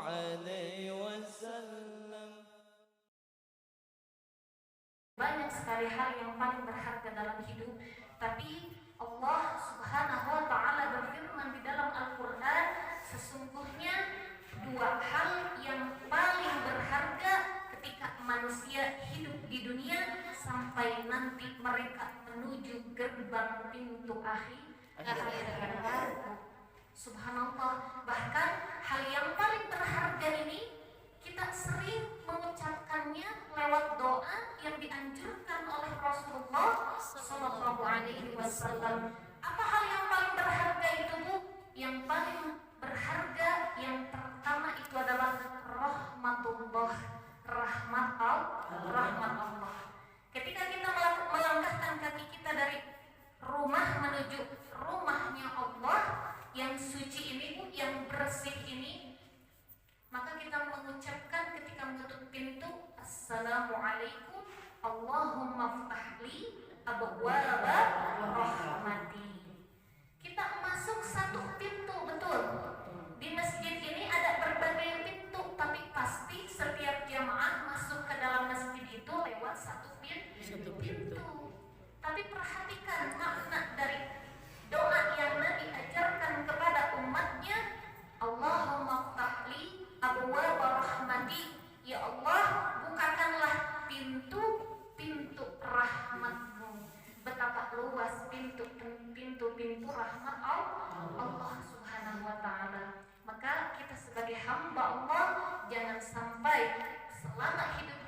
عليه وسلم. Banyak sekali hal yang paling berharga dalam hidup, tapi Allah Subhanahu wa Ta'ala berfirman di dalam Al-Quran, sesungguhnya dua hal yang paling berharga ketika manusia hidup di dunia sampai nanti mereka menuju gerbang pintu akhirat. Subhanallah, bahkan hal yang paling berharga ini kita sering mengucapkannya lewat doa yang dianjurkan oleh Rasulullah Sallallahu Alaihi Wasallam. Apa hal yang paling berharga itu, Bu? Yang paling berharga yang pertama itu adalah rahmatullah, rahmat Allah. Ketika kita melangkahkan kaki kita dari rumah menuju rumahnya Allah yang suci ini, Bu, yang bersih ini, maka kita mengucapkan ketika menutup pintu, Assalamualaikum Allahumma ftahli abwaaba rahmati. Kita masuk satu pintu, betul. Di masjid ini ada berbagai pintu, tapi pasti setiap jamaah masuk ke dalam masjid itu lewat satu pintu. Tapi perhatikan makna dari doa yang Nabi ajarkan kepada umatnya, Allahumma ftahli abwaaba rahmati. Ya Allah, bukakanlah pintu-pintu rahmat-Mu. Betapa luas pintu-pintu rahmat Allah Subhanahu wa Ta'ala. Maka kita sebagai hamba Allah jangan sampai selama hidup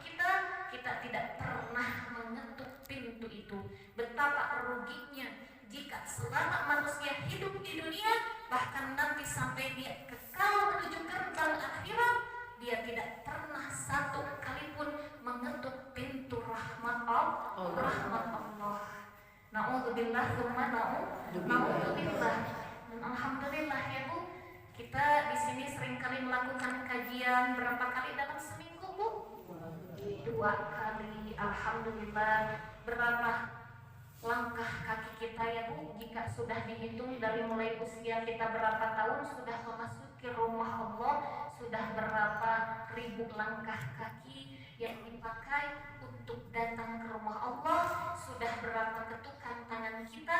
kita tidak pernah mengetuk pintu itu. Betapa ruginya jika selama manusia hidup di dunia, bahkan nanti sampai dia kekal menuju gerbang akhirat, dia tidak pernah satu kali pun mengetuk pintu rahmat Allah. Na'udzubillah tsumma na'udzubillah. Dan alhamdulillah ya Bu, kita di sini seringkali melakukan kajian berapa kali dalam seminggu, Bu? 2 kali. Alhamdulillah. Berapa langkah kaki kita ya Bu, jika sudah dihitung dari mulai usia kita berapa tahun sudah memasuki rumah Allah, sudah berapa ribu langkah kaki yang dipakai untuk datang ke rumah Allah, sudah berapa ketukan tangan kita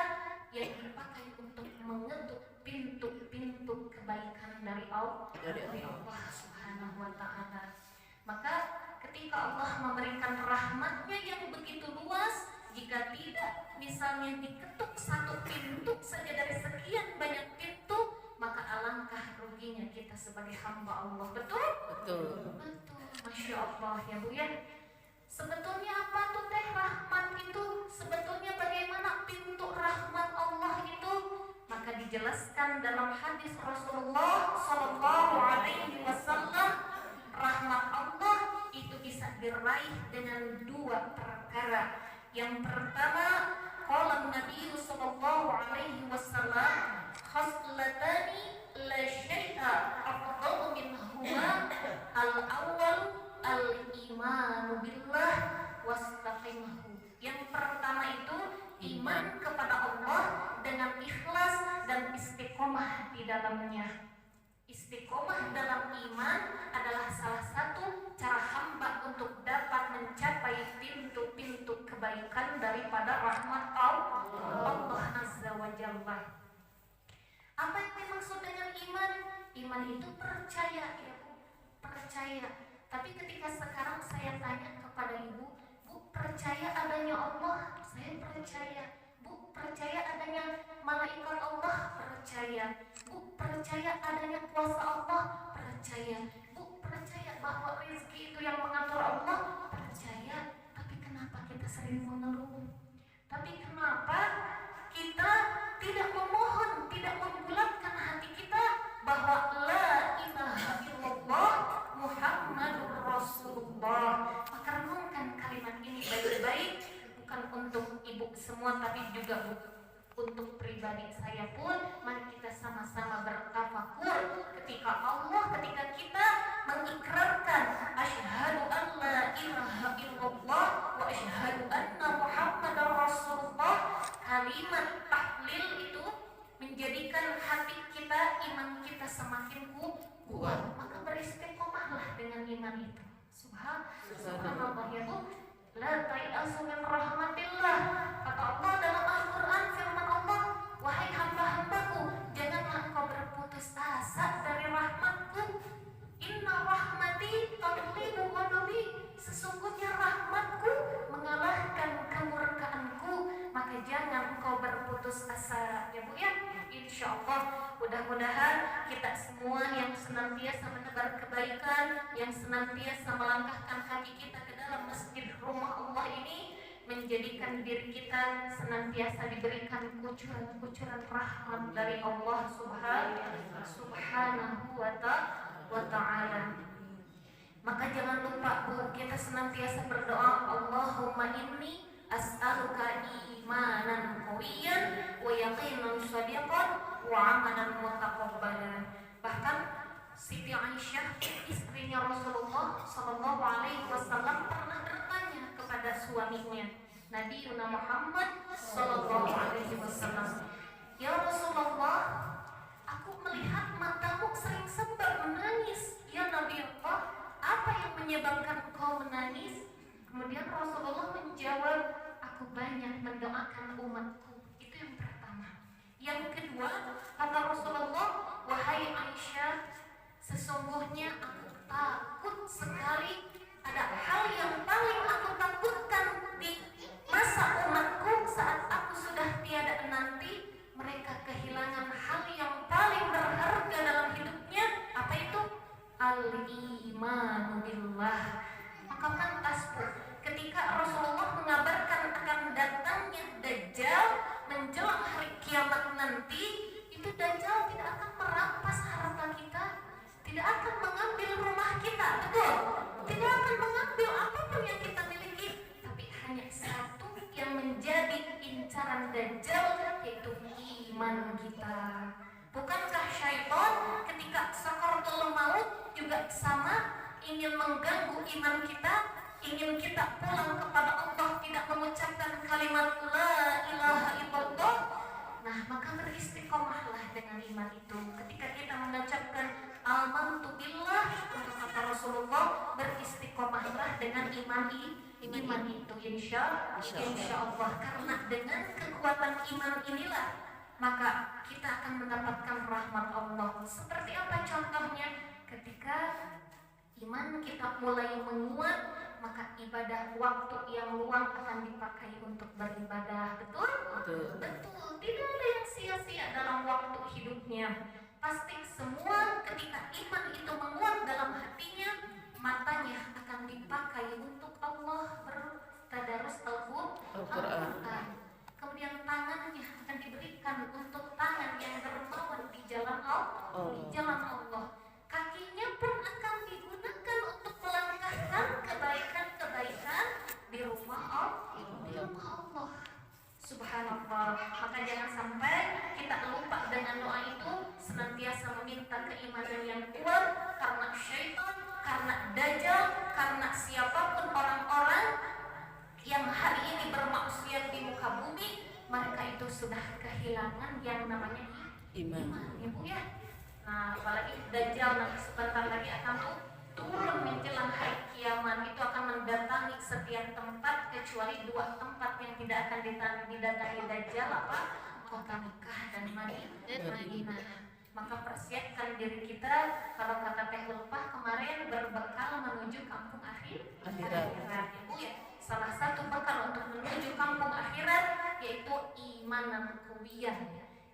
yang dipakai untuk mengetuk pintu-pintu kebaikan dari Allah Subhanahu wa Ta'ala. Maka ketika Allah memberikan rahmatnya yang begitu luas, jika tidak misalnya diketuk satu pintu saja dari sekian banyak pintu, maka alangkah ruginya kita sebagai hamba Allah. Betul? Betul. Masya Allah ya Bu ya. Sebetulnya apa tuh teh rahmat itu? Sebetulnya bagaimana pintu rahmat Allah itu? Maka dijelaskan dalam hadis Rasulullah Sallallahu Alaihi Wasallam, rahmat Allah itu bisa diraih dengan 2 perkara. Yang pertama, qala Nabi sallallahu alaihi wasallam, khaslatani la syai'a afdalu minhuma, al-awwal al-imanu billah wastaqimahu. Yang pertama itu iman kepada Allah dengan ikhlas dan istiqomah di dalamnya. Istiqomah dalam iman adalah salah satu cara hamba untuk dapat mencapai pintu-pintu kebaikan daripada rahmat Allah Azza wa Jalla. Apa yang dimaksud dengan iman? Iman itu percaya ya Bu, percaya. Tapi ketika sekarang saya tanya kepada Ibu, Bu percaya adanya Allah? Saya percaya. Bu percaya adanya malaikat Allah? Percaya. Bu percaya adanya kuasa Allah? Percaya. Bu percaya bahwa rezeki itu yang mengatur Allah? Percaya. Tapi kenapa kita sering mengeluh? Tapi kenapa kita tidak memohon, tidak membulatkan hati kita bahwa la ilaha illallah Muhammadur Rasulullah? Maka renungkan kalimat ini baik-baik, bukan untuk ibu semua tapi juga untuk pribadi saya pun. Mari kita sama-sama bertafakur ketika kita mengikrarkan asyhadu an la ilaha illallah wa asyhadu anna Muhammadar Rasulullah. Kalimat tahlil itu menjadikan hati kita, iman kita semakin kuat. Maka insya Allah mudah-mudahan kita semua yang senantiasa menebar kebaikan, yang senantiasa melangkahkan kaki kita ke dalam masjid rumah Allah ini, menjadikan diri kita senantiasa diberikan kucuran-kucuran rahmat dari Allah subhanahu wa ta'ala. Maka jangan lupa Bu, kita senantiasa berdoa, Allahumma inni as'aluka imanan qawiyan wa yaqinan shadiqan wa amalan mutaqabbalan. Bahkan Siti Aisyah, istrinya Rasulullah Shallallahu Alaihi Wasallam, pernah bertanya kepada suaminya Nabi Muhammad Shallallahu Alaihi Wasallam, ya Rasulullah, aku melihat matamu sering sempat menangis. Ya Nabi Allah, apa yang menyebabkan engkau menangis? Kemudian Rasulullah menjawab, aku banyak mendoakan umatku. Itu yang pertama. Yang kedua, kata Rasulullah, wahai Aisyah, sesungguhnya aku takut sekali, ada hal yang paling aku takutkan di masa umatku saat aku sudah tiada nanti, mereka kehilangan hal yang paling berharga dalam hidupnya. Apa itu? Al-imanu billah. Maka pantas Bu, ketika Rasulullah mengabarkan akan datangnya Dajjal menjelang hari kiamat nanti, itu Dajjal tidak akan merampas harta kita, tidak akan mengambil rumah kita, betul? Tidak akan mengambil apapun yang kita miliki, tapi hanya satu yang menjadi incaran Dajjal, yaitu iman kita. Bukankah syaitan ketika sakaratul maut juga sama, ingin mengganggu iman kita, ingin kita pulang kepada Allah, tidak mengucapkan kalimat la ilaha illallah? Nah, maka beristiqomahlah dengan iman itu. Ketika kita mengucapkan amantu billah, kata Rasulullah, beristiqomahlah dengan iman itu, insya Allah. Karena dengan kekuatan iman inilah maka kita akan mendapatkan rahmat Allah. Seperti apa contohnya? Ketika iman kita mulai menguat, maka ibadah waktu yang luang akan dipakai untuk beribadah. Betul? Betul. Tidak ada yang sia-sia dalam waktu hidupnya. Pasti semua ketika iman itu menguat dalam hatinya, matanya akan dipakai untuk Allah, bertadarus Al-Quran. Kemudian tangannya akan diberikan untuk tangan yang dermawan di jalan Allah. Kakinya pun akan digunakan untuk melangkahkan kebaikan-kebaikan di rumah Allah. Subhanallah. Maka jangan sampai kita lupa dengan doa itu, senantiasa meminta keimanan yang kuat, karena syaitan, karena Dajjal, karena siapapun orang-orang yang hari ini bermaksiat di muka bumi, mereka itu sudah kehilangan yang namanya iman, ya Bu ya. Nah, apalagi Dajjal nanti sebentar lagi akan turun menjelang hari kiamat, itu akan mendatangi setiap tempat kecuali dua tempat yang tidak akan didatangi Dajjal, apa? Kota Mekah dan Madinah. Maka persiapkan diri kita, kalau kata Teh Lupah kemarin, berbekal menuju kampung akhirat, ya Bu ya. Salah satu bekal untuk menuju kampung akhirat yaitu imanan qawiyan.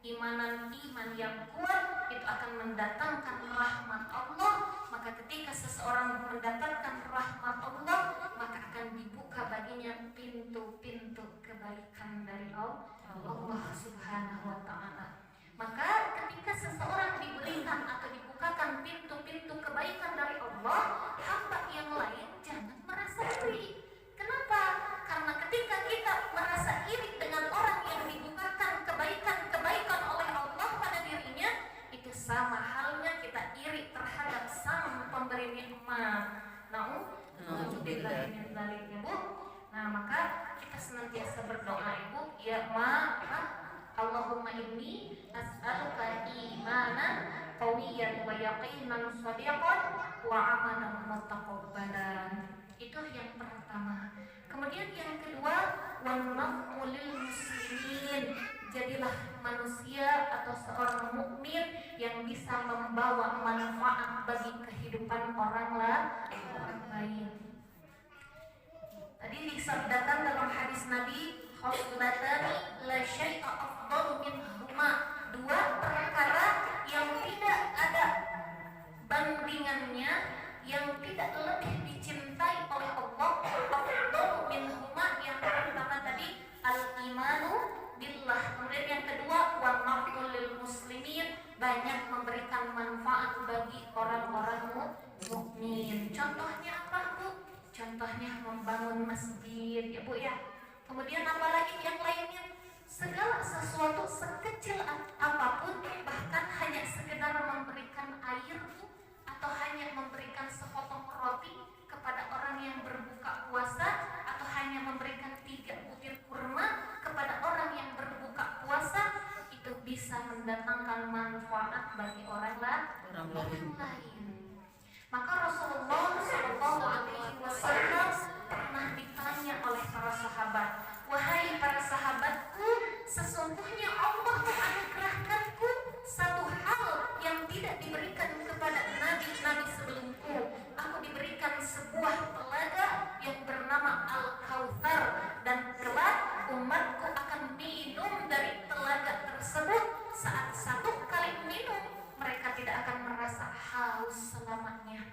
Iman yang kuat itu akan mendatangkan rahmat Allah. Maka ketika seseorang mendapatkan rahmat Allah, maka akan dibuka baginya pintu-pintu kebaikan dari Allah Subhanahu wa ta'ala. Maka ketika seseorang diberikan atau dibukakan pintu-pintu kebaikan dari Allah, hamba yang lain jangan merasa iri. Kenapa? Karena ketika kita merasa iri dengan orang yang dibukakan kebaikan-kebaikan oleh Allah pada dirinya, itu sama halnya kita iri terhadap sang pemberi nikmat. Na'udzubillah min dzalik, ya Bu. Nah, maka kita senantiasa berdoa, Ibu, ya Allahumma inni as'aluka imanan qawiyan wa yaqinan shadiqan wa amalan mutaqabbalan. Itu yang pertama. Kemudian yang kedua, wanaf'u lil muslimin. Jadilah manusia atau seorang mukmin yang bisa membawa manfaat bagi kehidupan orang lain. Tadi disabdakan dalam hadis Nabi, khoslatani la syai'a afdalu minhuma dua perkara yang tidak ada bandingannya, yang tidak lebih dicintai oleh Allah. Afdalu minhuma, yang pertama tadi al-imanu billah, kemudian yang kedua wa naf'ul lil muslimin, banyak memberikan manfaat bagi orang-orang mukmin. Contohnya apa, Bu? Contohnya membangun masjid, ya Bu ya. Kemudian apalagi yang lainnya? Segala sesuatu sekecil apapun, bahkan hanya sekedar memberikan air atau hanya memberikan sepotong roti kepada orang yang berbuka puasa, atau hanya memberikan 3 butir kurma kepada orang yang berbuka puasa, itu bisa mendatangkan manfaat bagi orang lain. Maka Rasulullah SAW pernah ditanya oleh para sahabat, wahai para sahabatku, sesungguhnya Allah menganugerahkanku satu hal yang tidak diberikan kepada nabi-nabi sebelumku. Aku diberikan sebuah telaga yang bernama Al-Kautsar, dan kelak umatku akan minum dari telaga tersebut. Saat satu kali minum, mereka tidak akan merasa haus selamanya.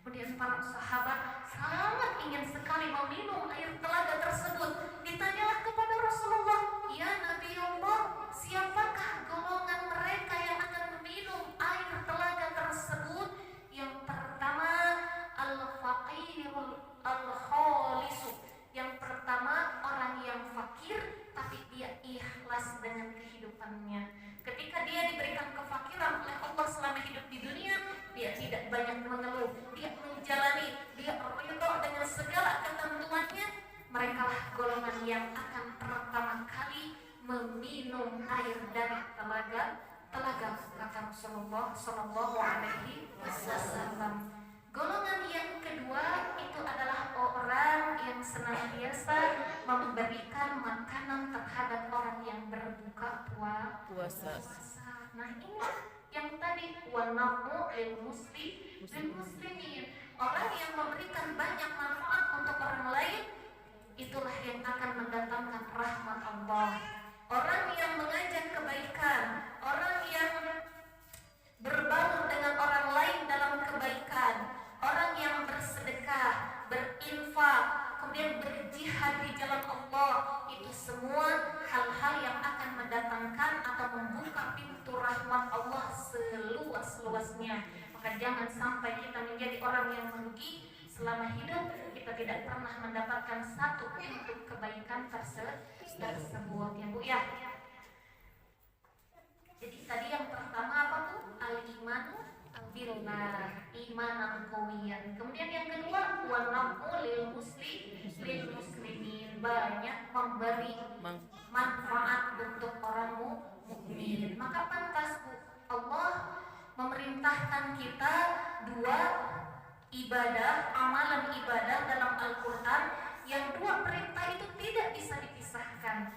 Kemudian para sahabat sangat ingin sekali meminum air telaga tersebut. Ditanyalah kepada Rasulullah, ya Nabi Allah, siapakah golongan mereka yang akan meminum air telaga tersebut? Yang pertama, al-faqirul al-khalisu. Yang pertama, orang yang fakir tapi dia ikhlas dengan kehidupannya. Ketika dia diberikan kefakiran oleh Allah selama hidup di dunia, dia tidak banyak mengeluh, dia menjalani, dia ridho dengan segala ketentuannya. Mereka lah golongan yang akan pertama kali meminum air dari telaga, kata Rasulullah Sallallahu Alaihi Wasallam. Golongan yang kedua itu adalah orang yang senantiasa memberikan makanan terhadap orang yang berbuka puasa. Nah ini yang tadi wanamu lil muslimin, orang yang memberikan banyak manfaat untuk orang lain, itulah yang akan mendatangkan rahmat Allah. Orang yang mengajak kebaikan, orang yang berbaur dengan orang lain dalam kebaikan, orang yang bersedekah, berinfak, kemudian berjihad di jalan Allah, itu semua hal-hal yang akan mendatangkan atau membuka pintu rahmat Allah seluas-luasnya. Maka jangan sampai kita menjadi orang yang merugi selama hidup, kita tidak pernah mendapatkan satu pintu kebaikan tersebut, ya Bu ya. Jadi tadi yang pertama apa tuh? Al-iman billah, imanan qawiyan. Kemudian yang kedua, wa naf'u lil muslimin, banyak memberi manfaat untuk orang mukmin. Maka pantas Allah memerintahkan kita dua ibadah, amalan ibadah dalam Al-Qur'an, yang dua perintah itu tidak bisa dipisahkan.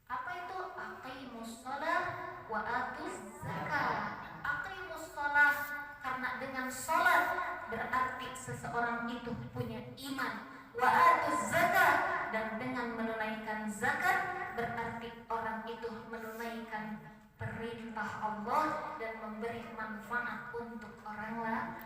Apa itu? Aqimus shalah wa atuz zakat. Aqimus shalah, karena dengan sholat berarti seseorang itu punya iman. Wa atuz zakat, dan dengan menunaikan zakat berarti orang itu menunaikan perintah Allah dan memberi manfaat untuk orang lain.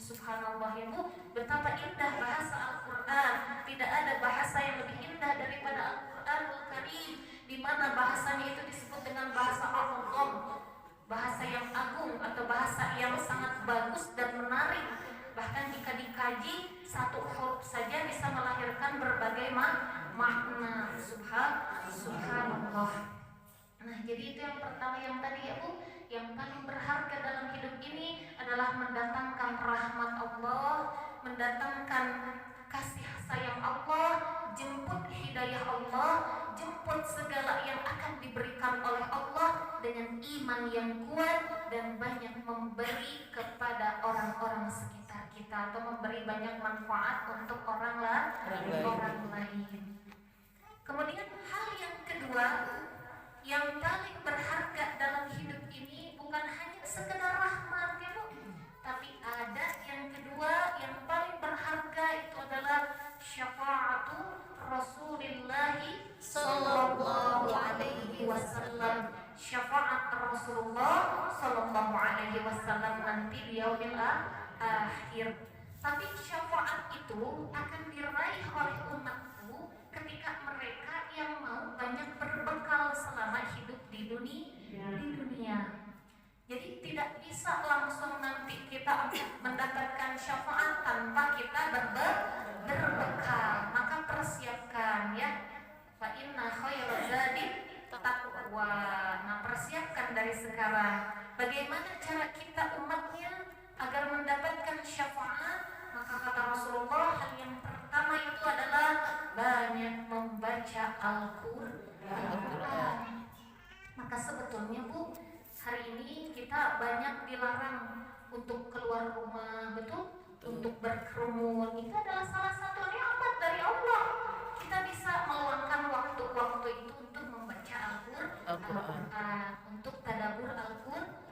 Subhanallah ya Bu, betapa indah bahasa Al-Quran. Tidak ada bahasa yang lebih indah daripada Al-Quranul Karim, di mana bahasanya itu disebut dengan bahasa Al-Qur'an, bahasa yang agung atau bahasa yang sangat bagus dan menarik. Bahkan jika dikaji, satu huruf saja bisa melahirkan berbagai makna. Subhanallah. Nah, jadi itu yang pertama yang tadi ya Bu, yang paling berharga dalam hidup ini adalah mendatangkan rahmat Allah, mendatangkan kasih sayang Allah, jemput hidayah Allah, jemput segala yang akan diberikan oleh Allah dengan iman yang kuat, dan banyak memberi kepada orang-orang sekitar kita atau memberi banyak manfaat untuk orang lain. Kemudian hal yang kedua yang paling berharga dalam hidup ini bukan hanya sekedar rahmat ya Bu, tapi ada yang kedua yang paling berharga, itu adalah syafaatu Rasulullah sallallahu alaihi wasallam. akhir. Tapi syafaat itu akan diraih oleh umatku ketika mereka yang mau banyak berbekal selama hidup di dunia. Jadi tidak bisa langsung nanti kita mendapatkan syafaat tanpa kita berbekal. Maka persiapkan ya. Fa inna khairaz zadi taqwa. Nah, persiapkan dari sekarang. Bagaimana cara kita umatnya agar mendapatkan syafaat? Maka kata Rasulullah, hal yang pertama itu adalah banyak membaca Al-Quran. Maka sebetulnya Bu, hari ini kita banyak dilarang untuk keluar rumah, betul? Untuk berkerumun. Itu adalah salah satu nikmat dari Allah. Kita bisa meluangkan waktu-waktu itu untuk membaca Al-Quran, untuk tadabbur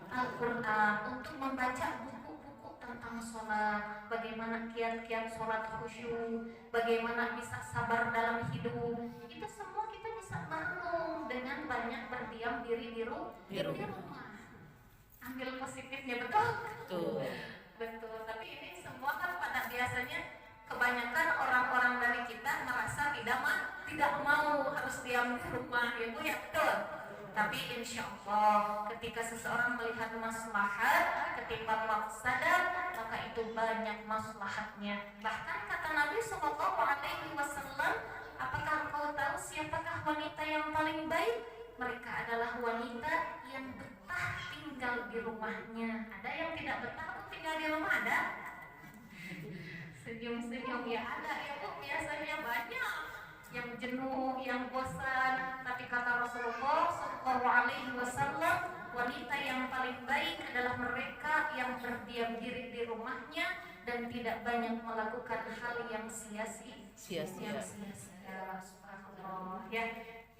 Al-Quran, untuk membaca buku-buku tentang sholat, bagaimana kiat-kiat sholat khusyuk, bagaimana bisa sabar dalam hidup. Itu semua kita bisa merenung dengan banyak berdiam diri di rumah. Ambil positifnya, betul. Tapi ini semua kan pada biasanya kebanyakan orang-orang dari kita merasa tidak mau harus diam di rumah, ya Bu ya, betul. Tapi insya Allah ketika seseorang melihat maslahat ketimbang mafsadat, maka itu banyak maslahatnya. Bahkan kata Nabi SAW, apakah engkau tahu siapakah wanita yang paling baik? Mereka adalah wanita yang betah tinggal di rumahnya. Ada yang tidak betah tinggal di rumah? Ada? Senyum-senyum ya ada ya Bu, biasanya banyak yang jenuh, yang bosan. Tapi kata Rasulullah SAW, wanita yang paling baik adalah mereka yang berdiam diri di rumahnya dan tidak banyak melakukan hal yang sia-sia. Subhanallah ya.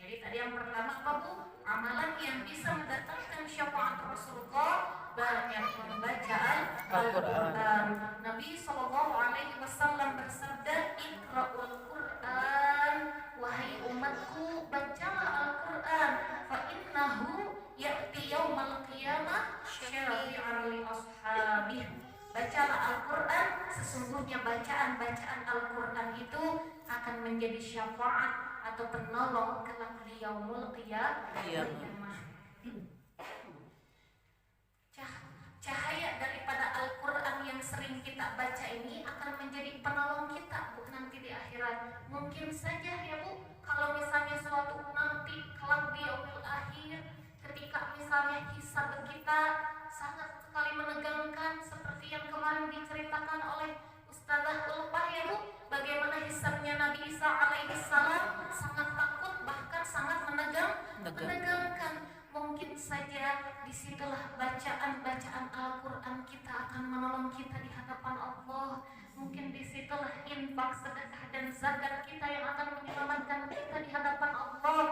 Jadi tadi yang pertama apa Bu? Amalan yang bisa mendatangkan syafaat Rasulullah, banyak membaca Al-Quran. Nabi SAW bersabda, Iqra'ul Quran, wahai umatku, bacalah Al-Quran, fa innahu ya'ti yaumal qiyamah syafi'an li ashabih. Bacalah Al-Quran, sesungguhnya bacaan Al-Quran itu akan menjadi syafaat atau penolong kelak di yaumul qiyamah. Cahaya daripada Al-Quran yang sering kita baca ini akan menjadi penolong kita Bu nanti di akhirat. Mungkin saja ya Bu, kalau misalnya suatu nanti kelak di yaumul akhir, ketika misalnya hisab kita sangat sekali menegangkan seperti yang kemarin diceritakan oleh Ustazah Ulfah ya Bu, bagaimana hisabnya Nabi Isa alaihissalam, sangat takut bahkan sangat menegangkan. Mungkin saja disitulah bacaan Al-Quran kita akan menolong kita di hadapan Allah. Mungkin disitulah infak, sedekah dan zakat kita yang akan menyelamatkan kita di hadapan Allah.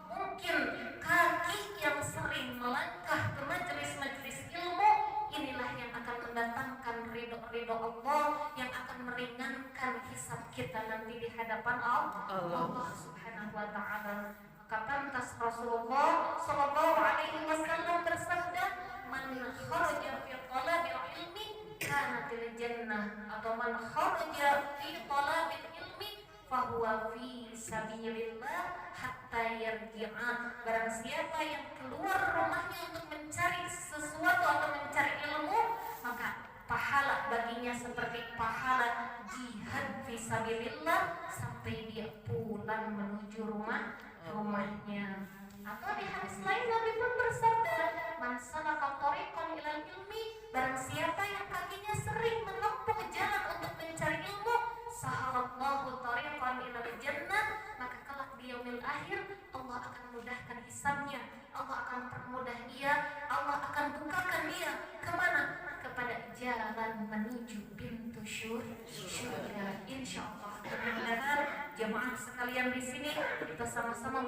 Mungkin kaki yang sering melangkah ke majelis-majelis ilmu, inilah yang akan mendatangkan ridho Allah, yang akan meringankan hisab kita nanti di hadapan Allah Subhanahu wa ta'ala. Pantas Rasulullah SAW bersabda, man kharaja fi talabil ilmi kanatil jannah, atau man kharaja fi talabil ilmi fahuwa fi sabilillah hatta yarji'a. Barang siapa yang keluar rumahnya untuk mencari sesuatu atau mencari ilmu, maka pahala baginya seperti pahala jihad fi sabilillah sampai dia pulang menuju rumahnya. Atau di hadis lain Nabi pun bersabda, man salaka thariqan ilal ilmi, barang siapa yang kakinya sering menempuh jalan untuk mencari ilmu, sahalallahu thariqan ilal jannah, maka kelak di yaumil akhir Allah akan mudahkan hisabnya, Allah akan permudah dia, Allah akan bukakan dia kemana? Kepada jalan menuju pintu syurga. Insyaallah. Mudah-mudahan jemaah sekalian di sini kita sama-sama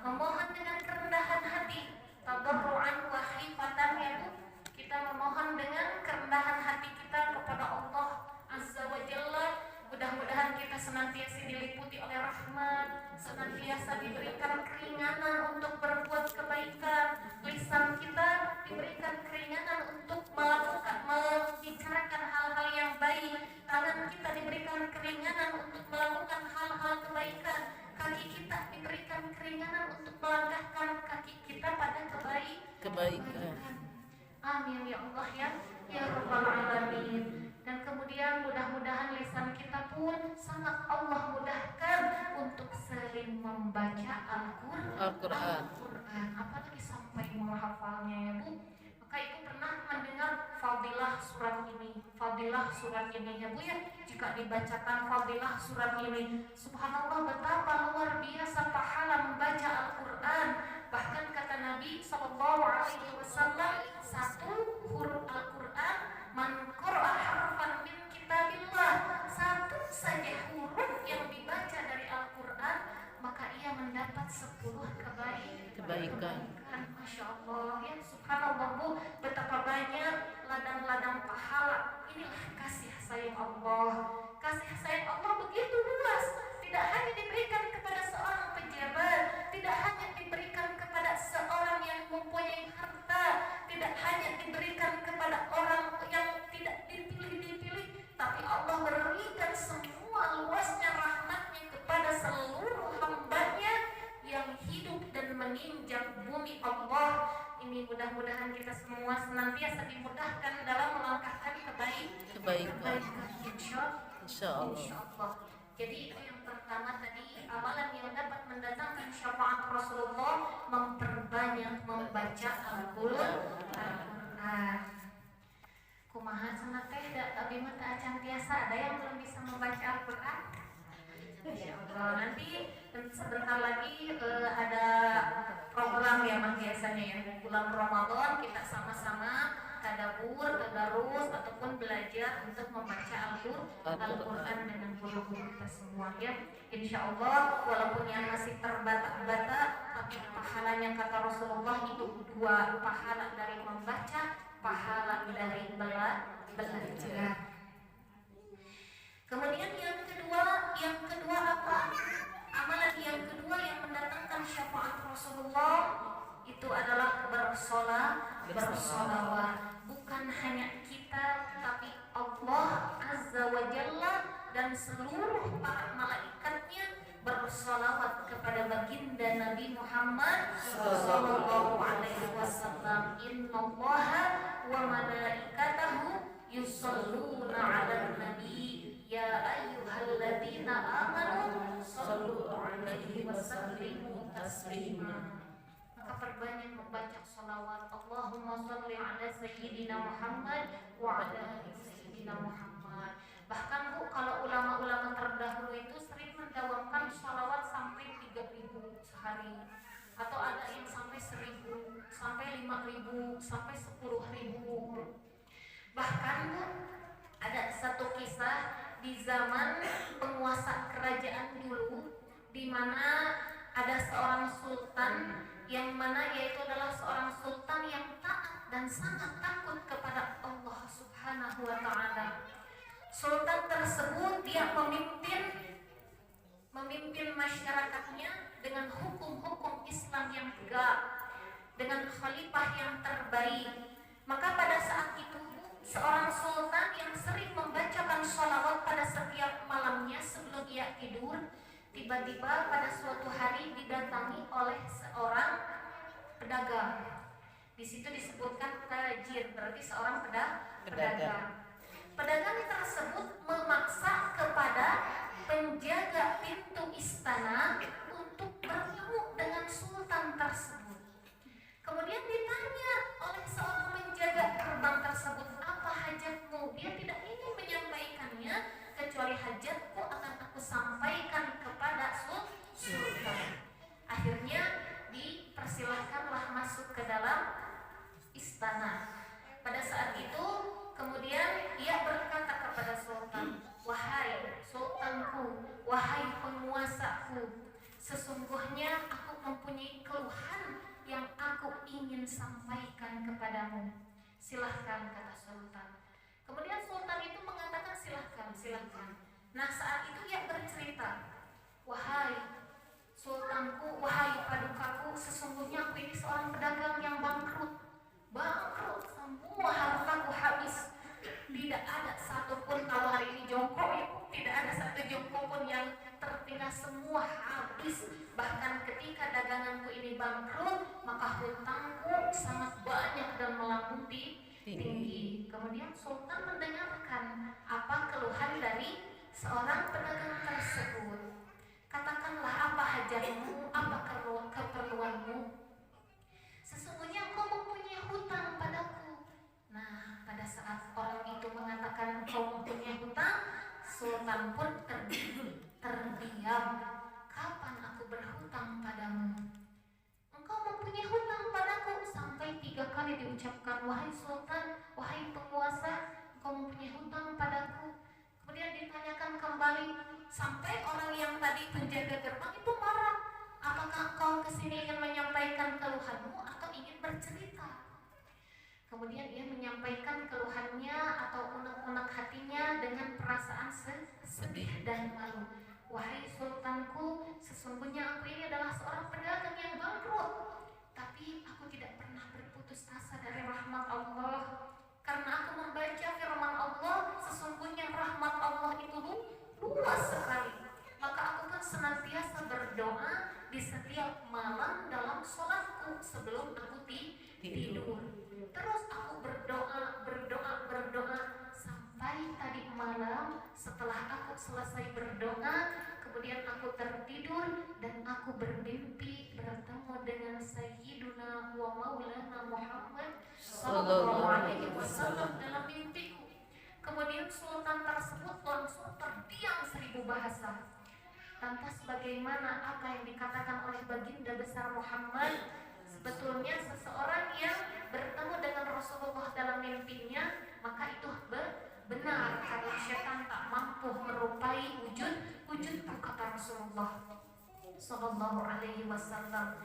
memohon dengan kerendahan hati, tadarruan wa khifatan ya Bu. Kita memohon dengan kerendahan hati kita kepada Allah Azza wa Jalla. Mudah-mudahan kita senantiasa diliputi oleh rahmat, senantiasa diberikan keringanan untuk berbuat kebaikan, lisan kita diberikan keringanan untuk melakukan, membicarakan baik, tangan kita diberikan keringanan untuk melakukan hal-hal kebaikan, kaki kita diberikan keringanan untuk melangkahkan kaki kita pada kebaikan. Amin ya Allah ya Rabbal Alamin. Dan kemudian mudah-mudahan lisan kita pun sangat Allah mudahkan untuk sering membaca Al-Quran, apalagi sampai menghafalnya ya Bu. Maka Ibu pernah mendengar fadilah surat ini ya Bu ya. Jika dibacakan fadilah surat ini, subhanallah betapa luar biasa pahala membaca Al-Quran. Bahkan kata Nabi SAW, satu huruf Al-Quran, man qara'a harfan min kitabillah, satu saja huruf yang dibaca dari Al-Quran, maka ia mendapat 10 kebaikan. Masya Allah ya, subhanallah Bu, betapa banyak ladang-ladang pahala. Inilah kasih sayang Allah. Kasih sayang Allah begitu luas, tidak hanya diberikan kepada seorang pejabat, tidak hanya diberikan kepada seorang yang mempunyai harta, tidak hanya diberikan kepada orang yang tidak dipilih, tapi Allah berikan semua luasnya rahmatnya kepada seluruh hambanya yang hidup dan menginjak bumi Allah. Ini mudah-mudahan kita semua senantiasa dimudahkan dalam melangkahkan kebaikan. Insya Allah. Jadi itu yang pertama tadi, amalan yang dapat mendatangkan syafaat Rasulullah, memperbanyak membaca Al-Quran. Kumaha cenah teh tapi mah teu acan tiasa ada yang belum bisa membaca Al-Quran. Ya Allah, nanti sebentar lagi ada program ya Mas biasanya ya, bulan Ramadan kita sama-sama tadabbur, tadarus ataupun belajar untuk membaca Al-Quran dengan guru-guru kita semua ya. Insya Allah walaupun yang masih terbata-bata, tapi pahalanya kata Rasulullah itu 2 pahala dari membaca, pahala dari belajar. Kemudian yang kedua apa? Amalan yang kedua yang mendatangkan syafaat Rasulullah itu adalah bersolawat. Bukan hanya kita, tapi Allah Azza wa Jalla dan seluruh para malaikatnya bersolawat kepada baginda Nabi Muhammad sallallahu alaihi wasallam. Innallaha wa malaikatahu yusholluna 'alan nabi ya ayyuhalladzina amanu shallu 'alaihi wa sallimu taslima. Maka perbanyak membaca salawat. Allahumma shalli ala sayyidina Muhammad wa ala ali sayyidina Muhammad. Bahkan Bu, kalau ulama-ulama terdahulu itu sering mendawamkan salawat sampai 3.000 sehari, atau ada yang sampai 1.000, sampai 5.000, sampai 10.000. Bahkan Bu, ada satu kisah di zaman penguasa kerajaan dulu, di mana ada seorang sultan yang mana yaitu adalah seorang sultan yang taat dan sangat takut kepada Allah Subhanahu wa taala. Sultan tersebut dia memimpin masyarakatnya dengan hukum-hukum Islam yang tegak, dengan khalifah yang terbaik. Maka pada saat itu seorang sultan yang sering membacakan sholawat pada setiap malamnya sebelum ia tidur, tiba-tiba pada suatu hari didatangi oleh seorang pedagang. Di situ disebutkan tajir, berarti seorang pedagang. Pedagang tersebut memaksa kepada penjaga pintu istana untuk bertemu dengan sultan tersebut. Kemudian ditanya oleh seorang penjaga gerbang tersebut, apa hajatmu? Dia tidak ingin menyampaikannya, kecuali hajatku akan aku sampaikan kepada sultan. Akhirnya dipersilahkanlah masuk ke dalam istana. Pada saat itu kemudian ia berkata kepada sultan, wahai sultanku, wahai penguasaku, sesungguhnya aku mempunyai keluhan yang aku ingin sampaikan kepadamu. Silahkan, kata sultan. Kemudian sultan itu mengatakan silahkan. Nah saat itu ia bercerita, wahai sultanku, wahai padukaku, sesungguhnya aku ini seorang pedagang yang bangkrut, semua hartaku habis, tidak ada satupun semua habis. Bahkan ketika daganganku ini bangkrut, maka hutangku sangat banyak dan melambung tinggi. Kemudian sultan mendengarkan apa keluhan dari seorang pedagang tersebut. Katakanlah apa hajatmu, apa keperluanmu. Sesungguhnya engkau mempunyai hutang padaku. Nah, pada saat orang itu mengatakan engkau mempunyai hutang, sultan pun terdiam. Kapan aku berhutang padamu? Engkau mempunyai hutang padaku. Sampai 3 kali diucapkan, wahai sultan, wahai penguasa, engkau mempunyai hutang padaku. Kemudian ditanyakan kembali, sampai orang yang tadi penjaga gerbang itu marah. Apakah kau kesini ingin menyampaikan keluhanmu atau ingin bercerita? Kemudian ia menyampaikan keluhannya atau unek-unek hatinya dengan perasaan sedih dan malu. Wahai sultanku, sesungguhnya aku ini adalah seorang pedagang yang bangkrut, tapi aku tidak pernah berputus asa dari rahmat Allah. Karena aku membaca firman Allah, sesungguhnya rahmat Allah itu luas sekali. Maka aku pun senantiasa berdoa di setiap malam dalam sholatku sebelum aku tidur. Terus aku berdoa sampai tadi malam. Setelah aku selesai berdoa, kemudian aku tertidur dan aku bermimpi bertemu dengan Sayyiduna wa Maulana Muhammad sallallahu alaihi wasallam dalam mimpiku. Kemudian sultan tersebut langsung terdiam 1000 bahasa. Lantas bagaimana apa yang dikatakan oleh baginda besar Muhammad? Sebetulnya seseorang yang bertemu dengan Rasulullah dalam mimpinya, maka itu benar karena syaitan tak mampu merupai wujud kata Rasulullah sallallahu alaihi wasallam.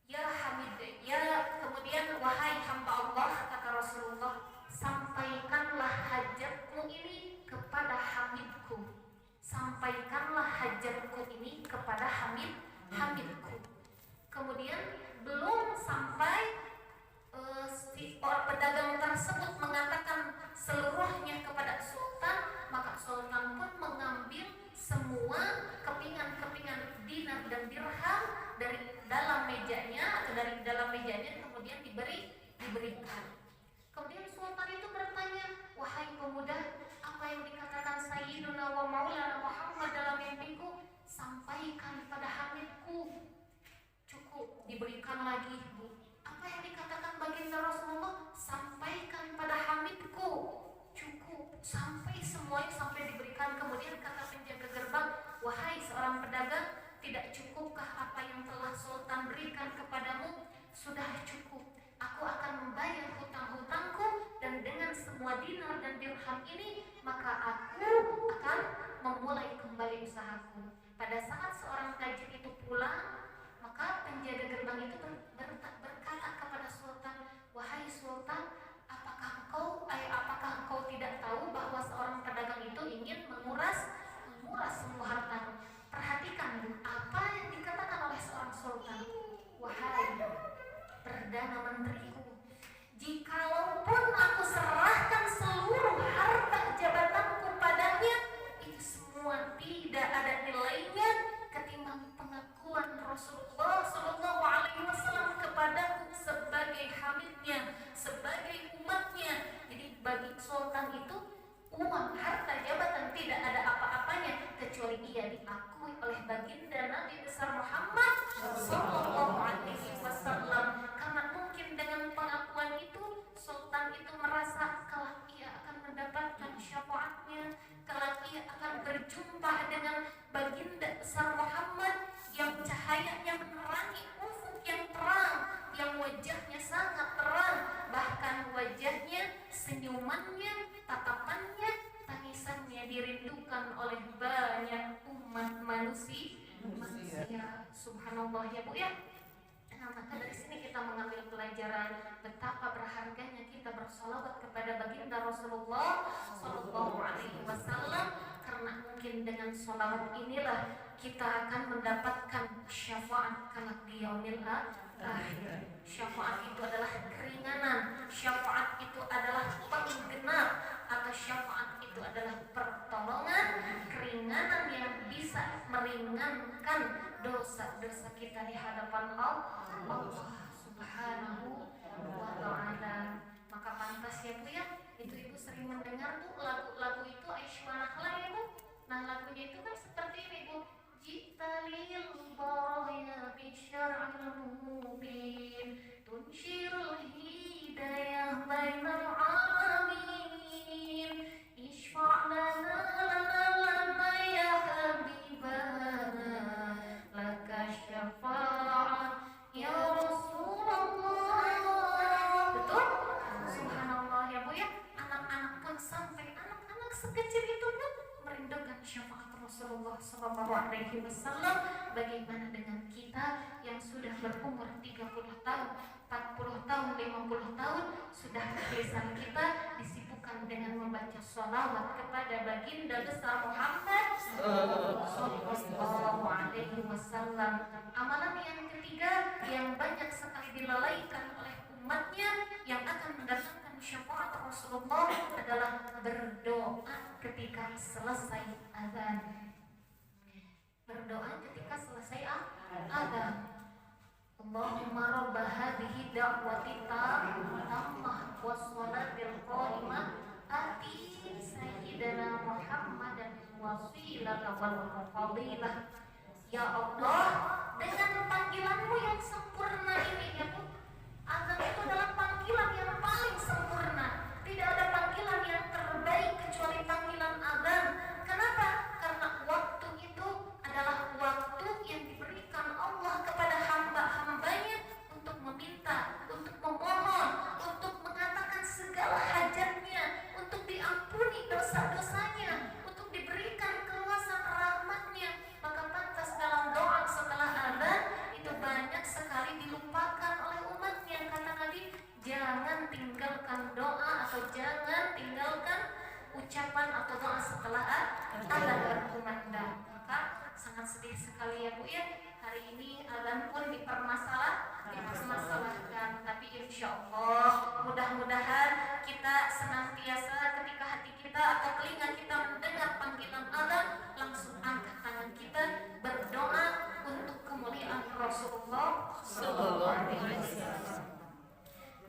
Ya Hamid, ya kemudian wahai hamba Allah, kata Rasulullah, sampaikanlah hajatmu ini kepada Hamidku. Sampaikanlah hajatku ini kepada Hamidku. Kemudian belum sampai si pedagang tersebut mengatakan seluruhnya kepada sultan, maka sultan pun mengambil semua kepingan-kepingan dinar dan dirham dari dalam mejanya kemudian diberikan. Kemudian sultan itu bertanya, wahai pemuda, apa yang dikatakan Sayyiduna wa Maulana Muhammad dalam mimpiku, sampaikan pada Hamidku. Cukup, diberikan lagi, Bu. Apa yang dikatakan baginda Rasulullah, sampaikan pada Hamidku. Cukup, sampai semuanya sampai diberikan. Kemudian kata penjaga gerbang, wahai seorang pedagang, tidak cukupkah apa yang telah sultan berikan kepadamu? Sudah cukup. Aku akan membayar hutang-hutangku, dan dengan semua dinar dan dirham ini maka aku akan memulai kembali usahaku. Pada saat seorang tajir itu pulang, maka penjaga gerbang itu berkata kepada sultan, wahai sultan, apakah engkau tidak tahu bahwa seorang pedagang itu ingin menguras semua harta? Perhatikan, Bu, apa yang dikatakan oleh seorang sultan. Wahai Perdana Menteriku, jikalaupun aku serahkan seluruh harta jabatanku padanya, itu semua tidak ada nilainya ketimbang pengakuan Rasulullah sallallahu alaihi wasallam kepadaku sebagai Hamidnya, sebagai umatnya. Jadi bagi sultan itu uang, harta, jabatan tidak ada apa-apanya kecuali ia diakui oleh baginda Nabi besar Muhammad sallallahu alaihi wasallam. Karena mungkin dengan pengakuan itu sultan itu merasa kelak ia akan mendapatkan syafaatnya, kelak ia akan berjumpa dengan baginda besar Muhammad yang cahayanya menerangi ufuk yang terang, yang wajahnya sangat terang, bahkan wajahnya, senyumannya, tatapannya, tangisannya dirindukan oleh banyak umat manusia. Subhanallah, ya Bu ya. Nah, maka dari sini kita mengambil pelajaran betapa berharganya kita bersolawat kepada baginda Rasulullah sallallahu alaihi wasallam, karena mungkin dengan solawat inilah kita akan mendapatkan syafaat kelak di yaumil akhir. Syafaat itu adalah keringanan, syafaat itu adalah penggenap, atau syafaat itu adalah pertolongan, keringanan yang bisa bisa meringankan dosa-dosa kita di hadapan Allah Subhanahu wa ta'ala. Maka pantas ya Bu ya, itu Ibu sering mendengar tuh lagu-lagu itu Aisyah Nahla ya Bu. Nah lagunya itu kan seperti ini Bu, Jitalil baraya bisyar'il mubin tunshirul hidayah bainal alamin ishfa' lana lana ya habibana laka syafa'ah ya Rasulullah. Betul? Subhanallah ya Bu ya, anak-anak pun sampai anak-anak sekecil itu pun merindukan syafaat Rasulullah Sallallahu Alaihi Wasallam. Bagaimana dengan kita yang sudah berumur 30 tahun, 40 tahun, 50 tahun, sudah lisan kita disibukkan dengan membaca sholawat kepada baginda besar Muhammad Sallallahu Alaihi Wasallam. Amalan yang ketiga yang banyak sekali dilalaikan oleh umatnya yang akan mendatangkan syafaat Rasulullah adalah berdoa ketika selesai azan. Berdoa ketika selesai azan. Allahumma rabb hadhihi da'wati tammah was salatil qa'imah ati sayyidina Muhammadan wasilata wal fadilah. Ya Allah, dengan panggilanmu yang sempurna ini ya Bu. Azan itu adalah panggilan yang paling sempurna. Tidak ada panggilan yang terbaik kecuali panggilan azan. Kenapa? Karena waktu itu adalah waktu yang diberikan Allah kepada hamba-hambanya untuk meminta, untuk memohon, untuk mengatakan segala hajatnya, untuk diampuni dosa-dosanya, untuk diberikan keluasan rahmatnya. Maka pantas dalam doa setelah azan itu banyak sekali dilupakan oleh umatnya. Kata Nabi, jangan tinggalkan doa atau jangan tinggalkan ucapan atau doa setelah azan berkumandang. Maka sangat sedih sekali ya Bu ya, hari ini azan pun dipermasalahkan. Tapi insya Allah mudah-mudahan kita senantiasa ketika hati kita atau telinga kita mendengar panggilan azan, langsung angkat tangan kita berdoa untuk kemuliaan Rasulullah Sallallahu Alaihi Wasallam.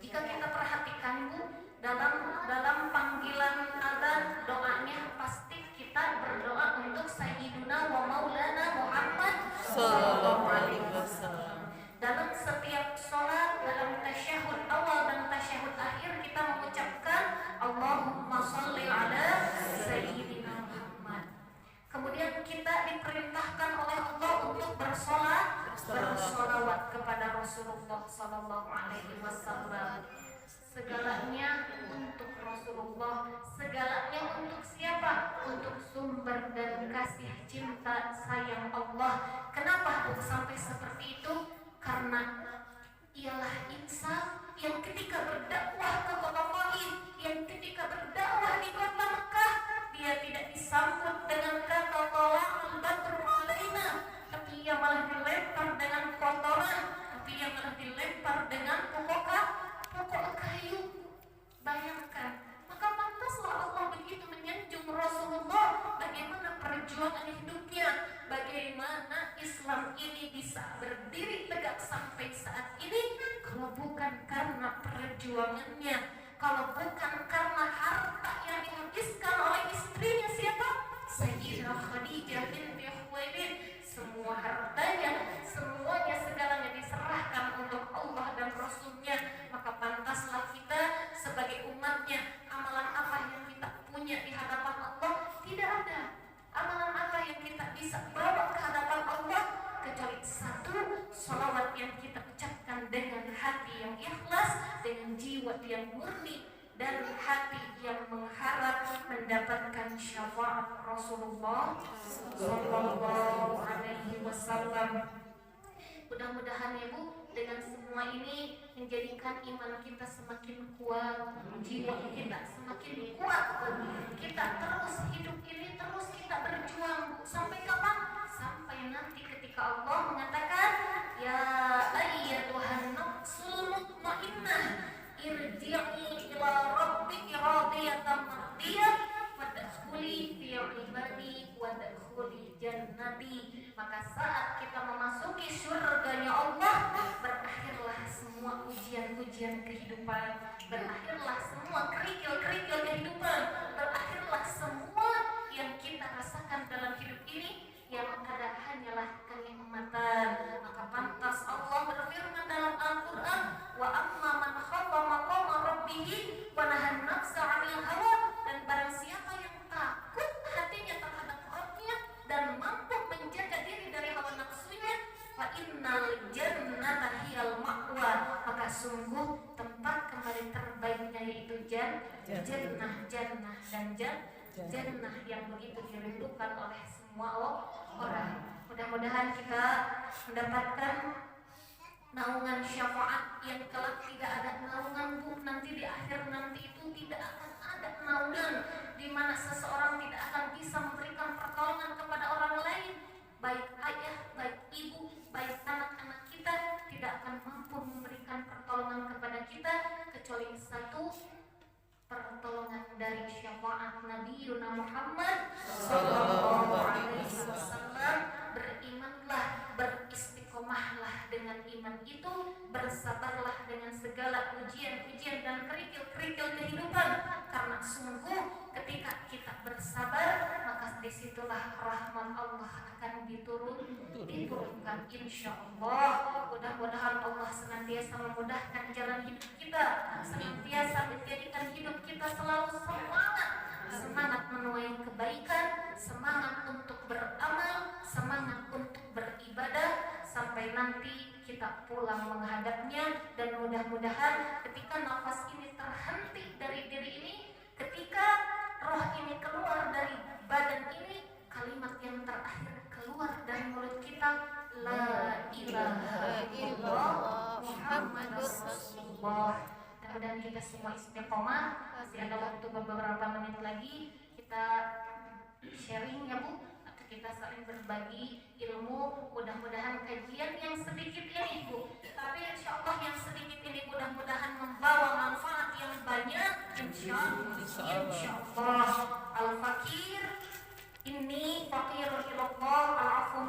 Jika kita perhatikan Bu, dalam panggilan azan doanya pasti kita berdoa untuk Sayyiduna wa Maulana Muhammad Sallallahu Alaihi Wasallam. Dalam setiap sholat, dalam tasyahud awal dan tasyahud akhir kita mengucapkan Allahumma sholli ala Sayyidina Muhammad. Kemudian kita diperintahkan oleh Allah untuk bersolawat kepada Rasulullah Sallallahu Alaihi Wasallam. Segalanya untuk Rasulullah, segalanya untuk siapa? Untuk sumber dan kasih cinta sayang Allah. Kenapa sampai seperti itu? Karena ialah insan yang ketika berdakwah ke kota Taif, yang ketika berdakwah di kota Mekah, dia tidak disambut dengan kata tala'al badru alaina, tapi ia malah dilempar dengan kotoran, tapi ia malah dilempar dengan pokok kayu. Bayangkan, maka pantaslah Allah begitu menyanjung Rasulullah, bagaimana perjuangan hidupnya, bagaimana Islam ini bisa berdiri tegak sampai saat ini kalau bukan karena perjuangannya, kalau bukan karena harta yang dihabiskan oleh istrinya siapa? Sayyidah Khadijah binti Khuwailid. Semua hartanya, semuanya, segalanya diserahkan untuk Allah dan Rasulnya. Maka pantaslah kita sebagai umatnya, amalan apa yang kita punya di hadapan Allah? Tidak ada amalan apa yang kita bisa bawa ke hadapan Allah kecuali satu, sholawat yang kita ucapkan dengan hati yang ikhlas, dengan jiwa yang murni, dan hati yang mengharap mendapatkan syafaat Rasulullah Sallallahu Alaihi Wasallam. Mudah-mudahan ya Bu, dengan semua ini menjadikan iman kita semakin kuat, jiwa kita semakin kuat. Kita terus hidup ini, terus kita berjuang sampai kapan? Sampai nanti ketika Allah mengatakan, ya ayyatuhan nafsul mutmainnah irji'i ila rabbiki radiyatan mardiyah wadkhuli fi ibadi wadkhuli jannah. jannati. Maka saat kita memasuki surganya Allah, berakhirlah semua ujian-ujian kehidupan, berakhirlah semua kerikil-kerikil kehidupan, berakhirlah semua yang kita rasakan dalam hidup ini. Yang ada hanyalah kenikmatan. Maka pantas Allah berfirman dalam Al-Quran, wa amma man khafa maqama rabbih wa nahan nafsa 'anil hawa, dan barang siapa yang takut hatinya terhadap Rabbnya dan mampu menjaga diri dari hawa nafsunya, fa innal jannata hiyal ma'wa, maka sungguh tempat kembali terbaiknya yaitu jannah dan jannah yang begitu dirindukan oleh semua orang. Mudah-mudahan kita mendapatkan naungan syafaat yang kelak tidak ada naungan, Bu. Nanti di akhir nanti itu tidak akan ada naungan, di mana seseorang tidak akan bisa memberikan pertolongan kepada orang lain, baik ayah, baik ibu, baik anak-anak kita tidak akan mampu memberikan pertolongan kepada kita kecuali satu, pertolongan dari syafaat Nabi Muhammad sallallahu alaihi wasallam. Berimanlah, beristiqomahlah dengan iman itu, bersabarlah dengan segala ujian-ujian dan kerikil-kerikil kehidupan, karena sungguh ketika kita bersabar maka disitulah rahmat Allah akan diturunkan insyaallah. Mudah-mudahan Allah senantiasa memudahkan jalan hidup kita, senantiasa menjadikan hidup kita selalu semangat menuai kebaikan, semangat untuk beramal, semangat untuk beribadah sampai nanti kita pulang menghadapnya. Dan mudah-mudahan ketika nafas ini terhenti dari diri ini, ketika roh ini keluar dari badan ini, kalimat yang terakhir keluar dari mulut kita, la ilaha illallah Muhammadur Rasulullah. Mudah-mudahan kita semua istiqomah. Masih ada waktu beberapa menit lagi, kita sharing ya Bu, atau kita saling berbagi ilmu. Mudah-mudahan kajian yang sedikit ini Bu, tapi insyaallah yang sedikit ini mudah-mudahan membawa manfaat yang banyak insyaallah. Al-Fakir ini fakirun ilallah al-afu